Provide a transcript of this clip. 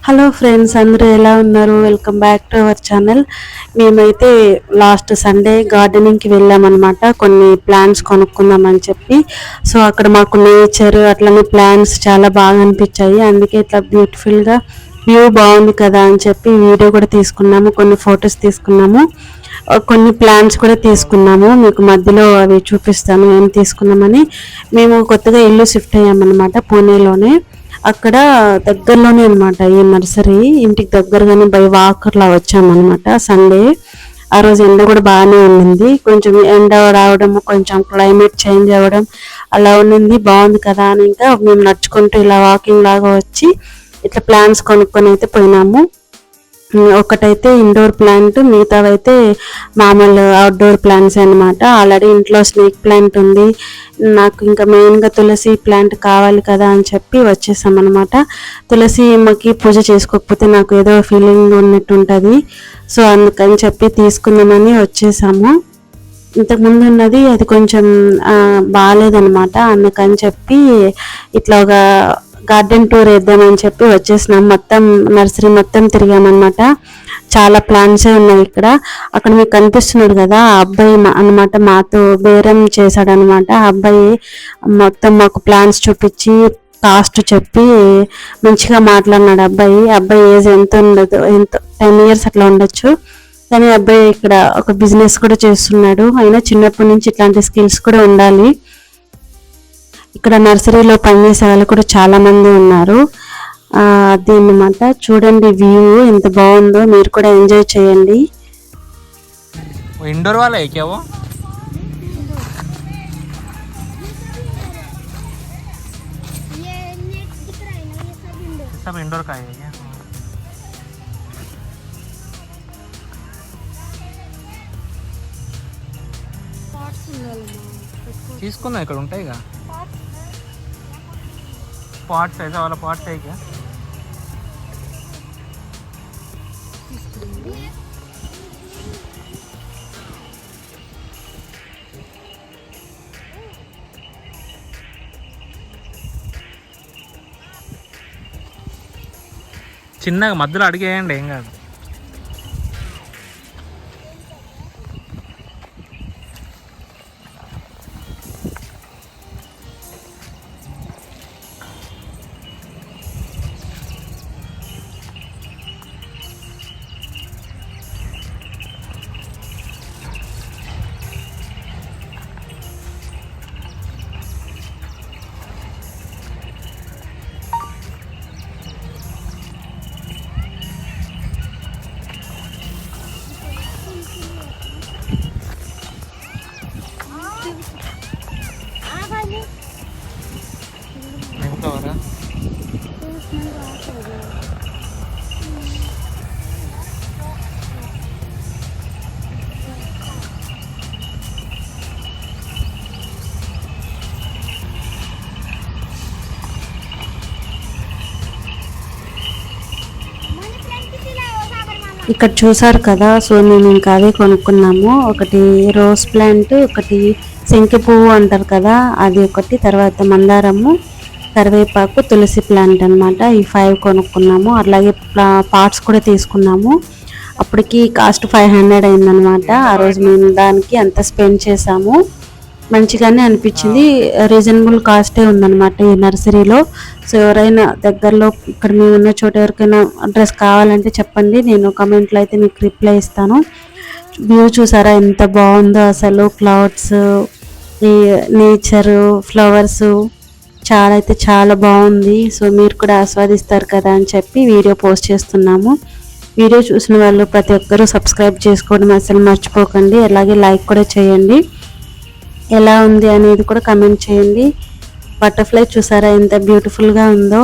Hello friends, అందరూ ఎలా ఉన్నారు? Welcome back to our channel. మేమైతే లాస్ట్ సండే గార్డెనింగ్కి వెళ్ళామన్నమాట. కొన్ని ప్లాంట్స్ కొనుక్కుందామని చెప్పి. సో అక్కడ మాకు నేచర్ అట్లనే ప్లాంట్స్ చాలా బాగా అనిపించాయి. అందుకే ఇట్లా బ్యూటిఫుల్గా వ్యూ బాగుంది కదా అని చెప్పి వీడియో కూడా తీసుకున్నాము, కొన్ని ఫొటోస్ తీసుకున్నాము, కొన్ని ప్లాంట్స్ కూడా తీసుకున్నాము. మీకు మధ్యలో అవి చూపిస్తాను ఏం తీసుకున్నామని. మేము కొత్తగా ఇల్లు షిఫ్ట్ అయ్యామన్నమాట, పూణేలోనే. అక్కడ దగ్గరలోనే అనమాట ఈ నర్సరీ. ఇంటికి దగ్గరగానే బై వాకర్లా వచ్చామన్నమాట సండే. ఆ రోజు ఎండ కూడా బాగానే ఉండింది. కొంచెం ఎండ రావడం, కొంచెం క్లైమేట్ చేంజ్ అవ్వడం అలా ఉండింది. బాగుంది కదా అని ఇంకా మేము నడుచుకుంటూ ఇలా వాకింగ్ లాగా వచ్చి ఇట్లా ప్లాంట్స్ కొనుక్కొని అయితే పోయినాము. ఒకటైతే ఇండోర్ ప్లాంట్, మిగతావైతే మామూలు అవుట్డోర్ ప్లాంట్స్ అనమాట. ఆల్రెడీ ఇంట్లో స్నేక్ ప్లాంట్ ఉంది. నాకు ఇంకా మెయిన్గా తులసి ప్లాంట్ కావాలి కదా అని చెప్పి వచ్చేసాం అనమాట. తులసి అమ్మకి పూజ చేసుకోకపోతే నాకు ఏదో ఫీలింగ్ ఉన్నట్టు ఉంటుంది. సో అందుకని చెప్పి తీసుకుందామని వచ్చేసాము. ఇంతకుముందు ఉన్నది అది కొంచెం బాగాలేదనమాట. అందుకని చెప్పి ఇట్లా ఒక గార్డెన్ టూర్ వేద్దామని చెప్పి వచ్చేసినాం. మొత్తం నర్సరీ మొత్తం తిరిగామన్నమాట. చాలా ప్లాంట్స్ ఉన్నాయి ఇక్కడ. అక్కడ మీకు కనిపిస్తున్నాడు కదా, ఆ అబ్బాయి అనమాట మాతో బేరం చేశాడనమాట. ఆ అబ్బాయి మొత్తం మాకు ప్లాంట్స్ చూపించి కాస్ట్ చెప్పి మంచిగా మాట్లాడినాడు. అబ్బాయి ఏజ్ ఎంత ఉండదు, ఎంత 10 years అట్లా ఉండొచ్చు. కానీ అబ్బాయి ఇక్కడ ఒక బిజినెస్ కూడా చేస్తున్నాడు. అయినా చిన్నప్పటి నుంచి ఇట్లాంటి స్కిల్స్ కూడా ఉండాలి. ఇక్కడ నర్సరీలో పనిచేసే వాళ్ళు కూడా చాలా మంది ఉన్నారు. అది అన్నమాట. చూడండి వ్యూ ఎంత బాగుందో, మీరు కూడా ఎంజాయ్ చేయండి. इंडोर वाला है क्या वो? ये नेट दिख रहा है ना, ये सब इंडोर सब इंडोर का है क्या? పాట్స్ ఉండాలి. తీసుకున్నా ఇక్కడ ఉంటాయిగా पॉट्स, ऐसा वाला पॉट्स है क्या? చిన్నగా మధ్యలో అడిగేయండి, ఏం కాదు. ఫ్లవరా? ఇక్కడ చూసారు కదా, సో మేము ఇంకా అదే కొనుక్కున్నాము. ఒకటి రోజ్ ప్లాంట్, ఒకటి శంఖి పువ్వు అంటారు కదా అది ఒకటి, తర్వాత మందారము, కరివేపాకు, తులసి ప్లాంట్ అనమాట. ఈ 5 కొనుక్కున్నాము. అలాగే పార్ట్స్ కూడా తీసుకున్నాము. అప్పటికి కాస్ట్ 500 అయిందనమాట. ఆ రోజు మేము దానికి అంత స్పెండ్ చేసాము. మంచిగానే అనిపించింది. రీజనబుల్ కాస్టే ఉందన్నమాట ఈ నర్సరీలో. సో ఎవరైనా దగ్గరలో ఇక్కడ మేము ఉన్న చోట ఎవరికైనా అడ్రస్ కావాలంటే చెప్పండి, నేను కమెంట్లో అయితే మీకు రిప్లై ఇస్తాను. వ్యూ చూసారా ఎంత బాగుందో అసలు. క్లౌడ్స్, ఈ నేచరు, ఫ్లవర్స్ చాలా అయితే చాలా బాగుంది. సో మీరు కూడా ఆస్వాదిస్తారు కదా అని చెప్పి వీడియో పోస్ట్ చేస్తున్నాము. వీడియో చూసిన వాళ్ళు ప్రతి ఒక్కరూ సబ్స్క్రైబ్ చేసుకోవడం అసలు మర్చిపోకండి. అలాగే లైక్ కూడా చేయండి. ఎలా ఉంది అనేది కూడా కమెంట్ చేయండి. బటర్ఫ్లై చూసారా ఎంత బ్యూటిఫుల్గా ఉందో.